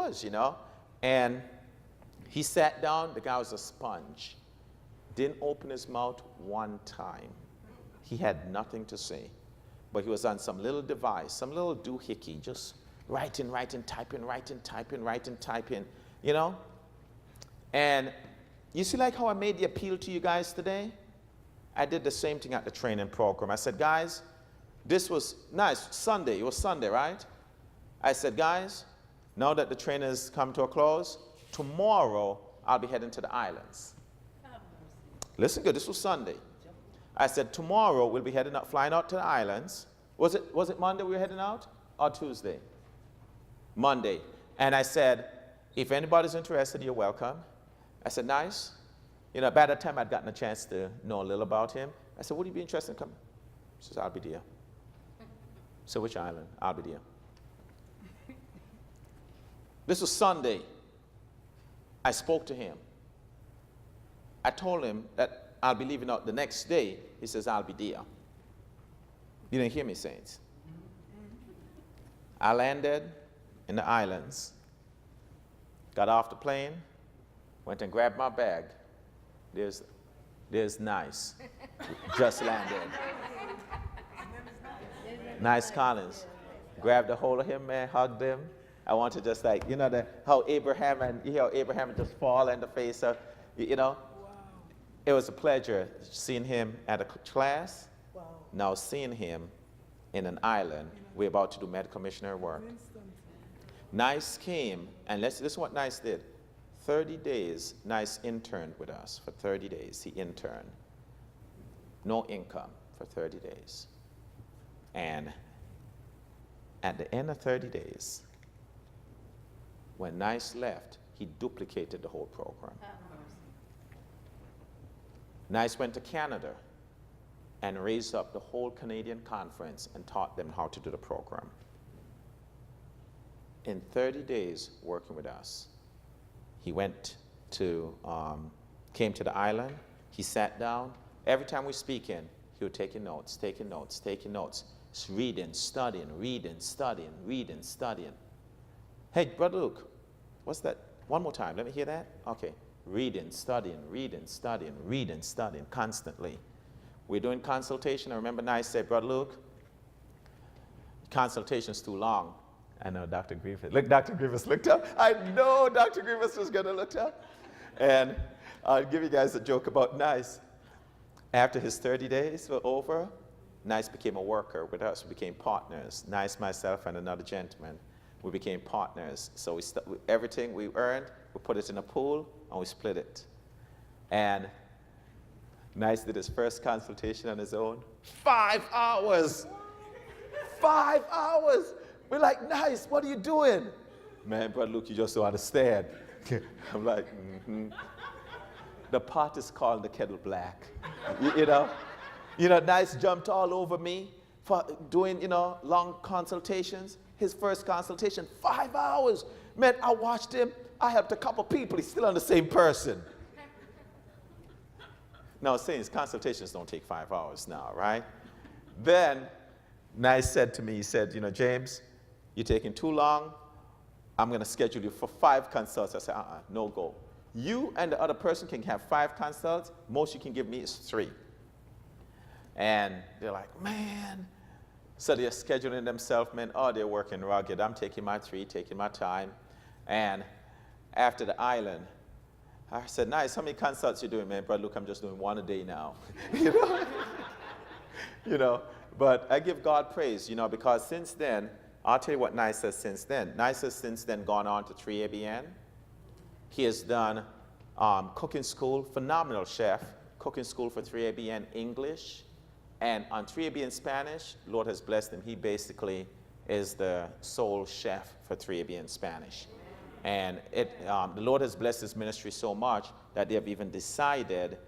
was, And he sat down. The guy was a sponge. Didn't open his mouth one time. He had nothing to say. But he was on some little device, some little doohickey, just writing, typing, And you see like how I made the appeal to you guys today? I did the same thing at the training program. I said, guys, this was nice. Sunday, it was Sunday, right? I said, guys, now that the training has come to a close, tomorrow I'll be heading to the islands. Listen good, this was Sunday. I said, tomorrow we'll be heading out, flying out to the islands. Was it Monday we were heading out? Or Tuesday? Monday. And I said, if anybody's interested, you're welcome. I said, nice. By that time I'd gotten a chance to know a little about him. I said, would you be interested in coming? He says, I'll be there. So which island? I'll be there. This was Sunday. I spoke to him. I told him that I'll be leaving out the next day. He says, I'll be there. You didn't hear me, saints. I landed in the islands, got off the plane, went and grabbed my bag. There's Nice. Just landed. Nice Collins. Grabbed a hold of him, man, hugged him. I want to just like, how Abraham just fall in the face of, Wow. It was a pleasure seeing him at a class. Wow. Now seeing him in an island. We're about to do medical missionary work. Nice came, and this is what Nice did. 30 days, Nice interned with us for 30 days. He interned. No income for 30 days. And at the end of 30 days, when Nice left, he duplicated the whole program. Nice went to Canada and raised up the whole Canadian conference and taught them how to do the program. In 30 days working with us, he went to, came to the island, he sat down. Every time we speak in, he would take notes. Just reading, studying. Hey, Brother Luke, what's that? One more time, let me hear that. Okay, reading, studying, constantly. We're doing consultation. I remember Nice said, Brother Luke, consultation's too long. I know Dr. Griffiths. Look, Dr. Griffiths looked up. I know Dr. Griffiths was going to look up. And I'll give you guys a joke about Nice. After his 30 days were over, Nice became a worker with us. We became partners. Nice, myself, and another gentleman. We became partners. So everything we earned, we put it in a pool, and we split it. And Nice did his first consultation on his own. 5 hours! 5 hours! We're like, Nice, what are you doing? Man, Brother Luke, you just don't understand. I'm like, The pot is called the kettle black. Nice jumped all over me for doing, long consultations. His first consultation, 5 hours. Man, I watched him. I helped a couple people. He's still on the same person. Now, saying consultations don't take 5 hours now, right? Then, Nice said to me, he said, James, you're taking too long. I'm going to schedule you for 5 consults. I said, no go. You and the other person can have 5 consults. Most you can give me is 3. And they're like, man. So they're scheduling themselves, man. Oh, they're working rugged. I'm taking my 3, taking my time. And after the island, I said, Nice, how many consults you doing, man? Brother Luke, I'm just doing 1 a day now. But I give God praise, because since then, I'll tell you what Nice has since then. Nice has since then gone on to 3ABN. He has done cooking school, phenomenal chef, cooking school for 3ABN English. And on 3ABN Spanish, Lord has blessed him. He basically is the sole chef for 3ABN Spanish. And the Lord has blessed his ministry so much that they have even decided,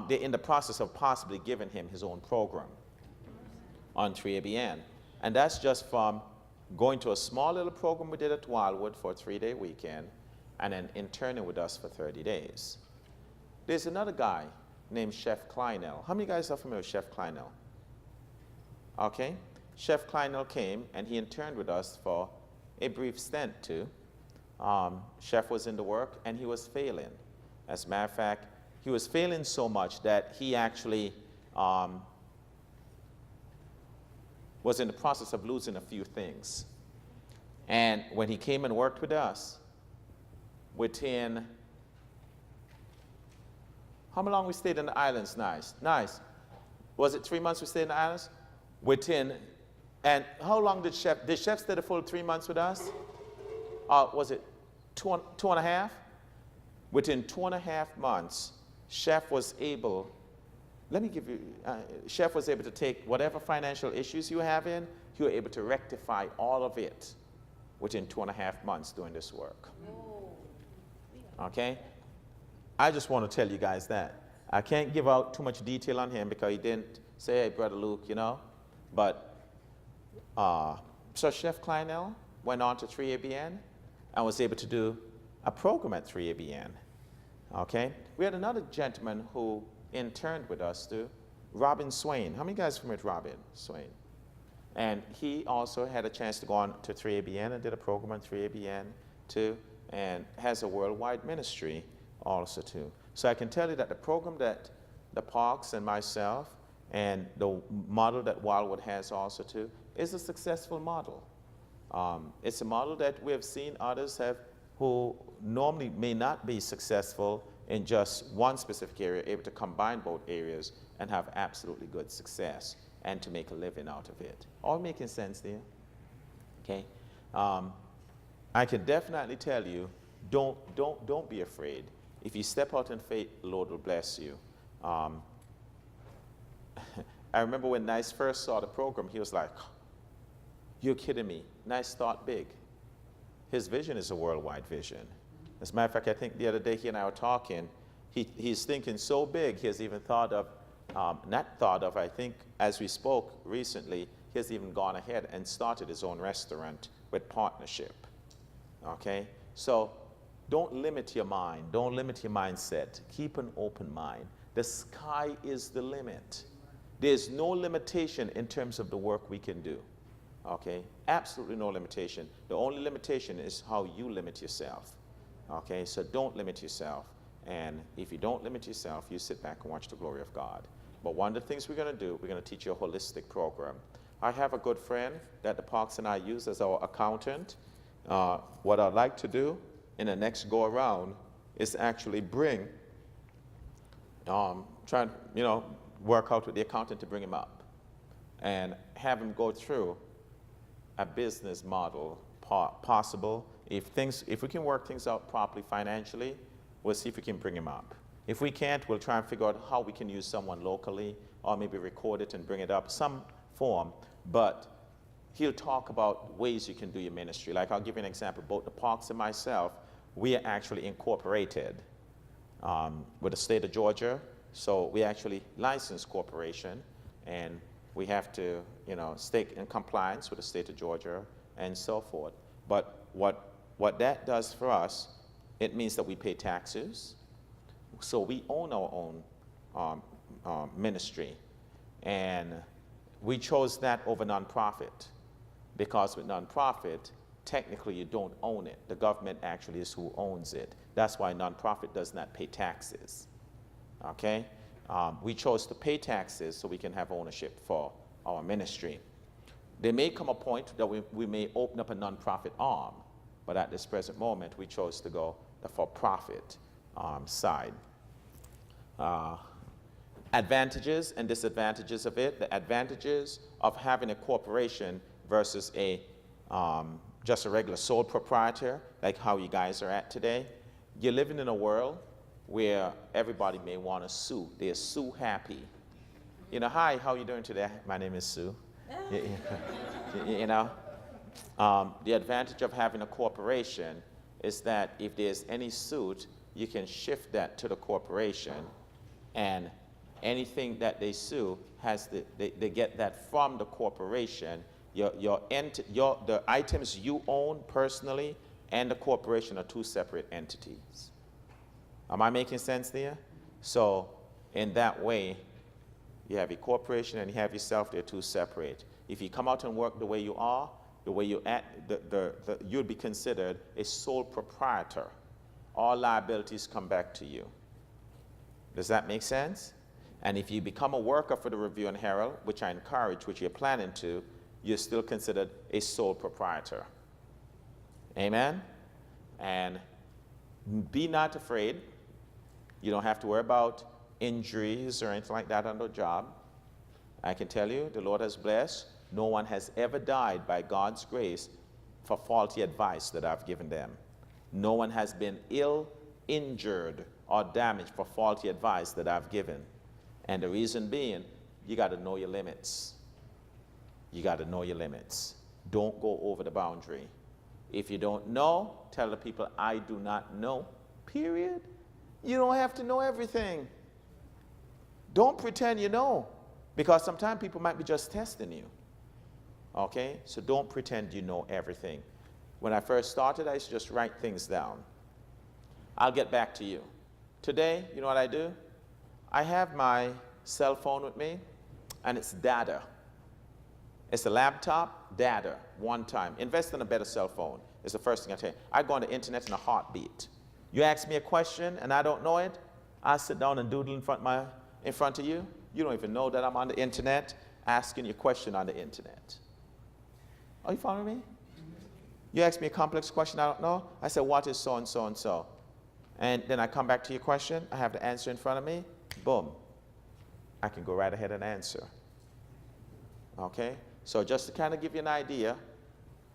they're in the process of possibly giving him his own program on 3ABN. And that's just from going to a small little program we did at Wildwood for a 3-day weekend, and then interning with us for 30 days. There's another guy named Chef Kleinel. How many guys are familiar with Chef Kleinel? Okay. Chef Kleinel came, and he interned with us for a brief stint too. Chef was in the work and he was failing. As a matter of fact, he was failing so much that he actually was in the process of losing a few things. And when he came and worked with us, within, how long we stayed in the islands? Nice. Was it 3 months we stayed in the islands? And how long did Chef stay the full 3 months with us? Was it two and a half? Within 2.5 months, Chef was able, Chef was able to take whatever financial issues you have in, he was able to rectify all of it within 2.5 months doing this work. Okay? I just want to tell you guys that. I can't give out too much detail on him because he didn't say, hey, Brother Luke, you know. But, so Chef Kleinel went on to 3ABN and was able to do a program at 3ABN. Okay? We had another gentleman who interned with us too, Robin Swain. How many guys are familiar with Robin Swain? And he also had a chance to go on to 3ABN and did a program on 3ABN too, and has a worldwide ministry also too. So I can tell you that the program that the Parks and myself and the model that Wildwood has also too is a successful model. It's a model that we have seen others have who normally may not be successful in just one specific area, able to combine both areas and have absolutely good success and to make a living out of it. All making sense there? Okay? I can definitely tell you, don't be afraid. If you step out in faith, the Lord will bless you. I remember when Nice first saw the program, he was like, you're kidding me. Nice thought big. His vision is a worldwide vision. As a matter of fact, I think the other day he and I were talking, he's thinking so big, he has even thought of, I think as we spoke recently, he has even gone ahead and started his own restaurant with partnership. Okay? So don't limit your mind. Don't limit your mindset. Keep an open mind. The sky is the limit. There's no limitation in terms of the work we can do. Okay? Absolutely no limitation. The only limitation is how you limit yourself. Okay? So don't limit yourself. And if you don't limit yourself, you sit back and watch the glory of God. But one of the things we're going to do, we're going to teach you a holistic program. I have a good friend that the Parks and I use as our accountant. What I'd like to do in the next go around is actually bring, try and, work out with the accountant to bring him up and have him go through a business model possible. If we can work things out properly financially, we'll see if we can bring him up. If we can't, we'll try and figure out how we can use someone locally or maybe record it and bring it up, some form. But he'll talk about ways you can do your ministry. Like I'll give you an example. Both the Parks and myself, we are actually incorporated with the state of Georgia. So we actually licensed corporation, and we have to, stay in compliance with the state of Georgia and so forth. But what that does for us, it means that we pay taxes. So we own our own ministry, and we chose that over nonprofit because with nonprofit, technically you don't own it. The government actually is who owns it. That's why nonprofit does not pay taxes. Okay? We chose to pay taxes so we can have ownership for our ministry. There may come a point that we may open up a nonprofit arm, but at this present moment, we chose to go the for-profit side. Advantages and disadvantages of it. The advantages of having a corporation versus just a regular sole proprietor, like how you guys are at today. You're living in a world where everybody may want to sue. They're sue happy. Hi, how are you doing today? My name is Sue. The advantage of having a corporation is that if there's any suit, you can shift that to the corporation, and anything that they sue they get that from the corporation. The items you own personally and the corporation are two separate entities. Am I making sense there? So in that way, you have a corporation and you have yourself, they're two separate. If you come out and work the way you are, the way you act, you'll be considered a sole proprietor. All liabilities come back to you. Does that make sense? And if you become a worker for the Review and Herald, which I encourage, which you're planning to, you're still considered a sole proprietor. Amen? And be not afraid. You don't have to worry about injuries or anything like that on the job. I can tell you, the Lord has blessed. No one has ever died by God's grace for faulty advice that I've given them. No one has been ill, injured, or damaged for faulty advice that I've given. And the reason being, you got to know your limits. You got to know your limits. Don't go over the boundary. If you don't know, tell the people, I do not know, period. You don't have to know everything. Don't pretend you know, because sometimes people might be just testing you. Okay? So don't pretend you know everything. When I first started, I used to just write things down. I'll get back to you. Today, you know what I do? I have my cell phone with me, and it's data. It's a laptop, data, one time. Invest in a better cell phone is the first thing I tell you. I go on the internet in a heartbeat. You ask me a question and I don't know it, I sit down and doodle in front of you. You don't even know that I'm on the internet asking you a question on the internet. Are you following me? You ask me a complex question I don't know, I say, what is so and so and so? And then I come back to your question, I have the answer in front of me, boom. I can go right ahead and answer. Okay? So just to kind of give you an idea,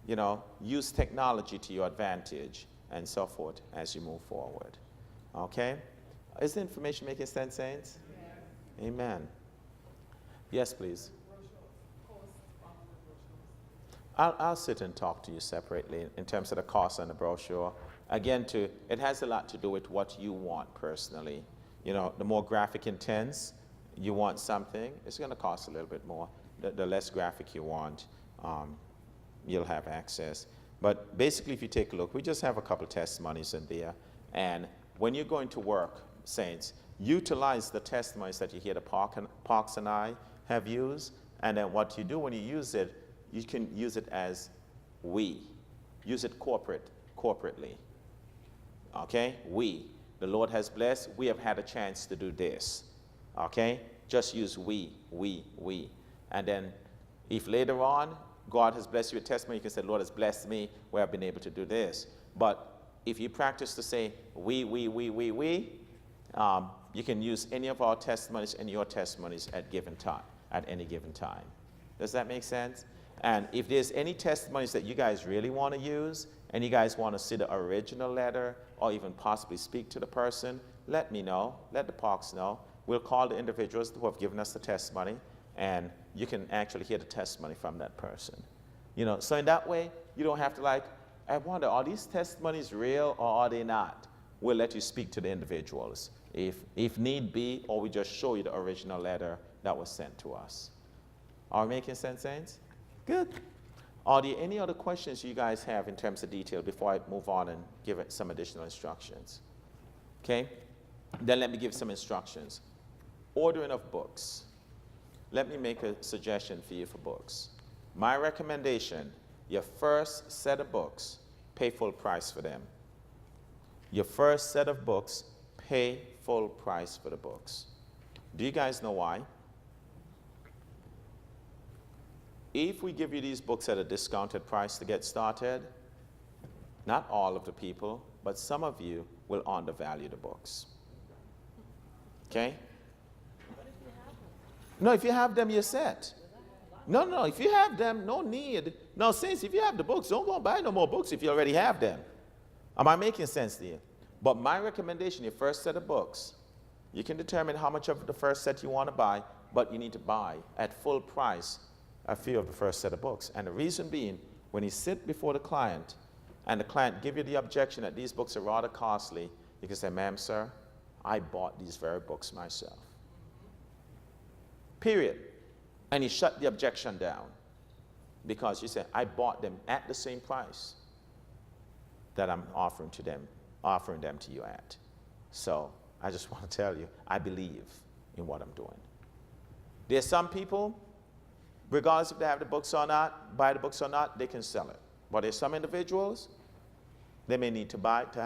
you know, use technology to your advantage and so forth as you move forward. Okay? Is the information making sense, Saints? Yes. Amen. Yes, please. I'll sit and talk to you separately in terms of the cost and the brochure. Again, it has a lot to do with what you want personally. You know, the more graphic intense you want something, it's going to cost a little bit more. The less graphic you want, you'll have access. But basically, if you take a look, we just have a couple testimonies in there. And when you're going to work, Saints, utilize the testimonies that you hear the Parks and I have used. And then what you do when you use it, you can use it as we. Use it corporately. Okay? We. The Lord has blessed. We have had a chance to do this. Okay? Just use we. And then if later on God has blessed you with testimony, you can say, Lord has blessed me where I've been able to do this. But if you practice to say we, you can use any of our testimonies and your testimonies at any given time. Does that make sense? And if there's any testimonies that you guys really want to use, and you guys want to see the original letter, or even possibly speak to the person, let me know. Let the Parks know. We'll call the individuals who have given us the testimony, and you can actually hear the testimony from that person. You know, so in that way, you don't have to I wonder, are these testimonies real or are they not? We'll let you speak to the individuals if need be, or we just show you the original letter that was sent to us. Are we making sense, Saints? Good. Are there any other questions you guys have in terms of detail before I move on and give it some additional instructions? Okay? Then let me give some instructions. Ordering of books. Let me make a suggestion for you for books. My recommendation, your first set of books, pay full price for them. Your first set of books, pay full price for the books. Do you guys know why? If we give you these books at a discounted price to get started, not all of the people, but some of you will undervalue the books. Okay? No, if you have them, you're set. No, if you have them, no need. No, Saints, if you have the books, don't go and buy no more books if you already have them. Am I making sense to you? But my recommendation, your first set of books, you can determine how much of the first set you want to buy, but you need to buy at full price a few of the first set of books. And the reason being, when you sit before the client, and the client give you the objection that these books are rather costly, you can say, ma'am, sir, I bought these very books myself. Period. And you shut the objection down because you say, I bought them at the same price that I'm offering them to you at. So I just want to tell you, I believe in what I'm doing. There's some people, regardless if they have the books or not, buy the books or not, they can sell it. But there's some individuals, they may need to buy it to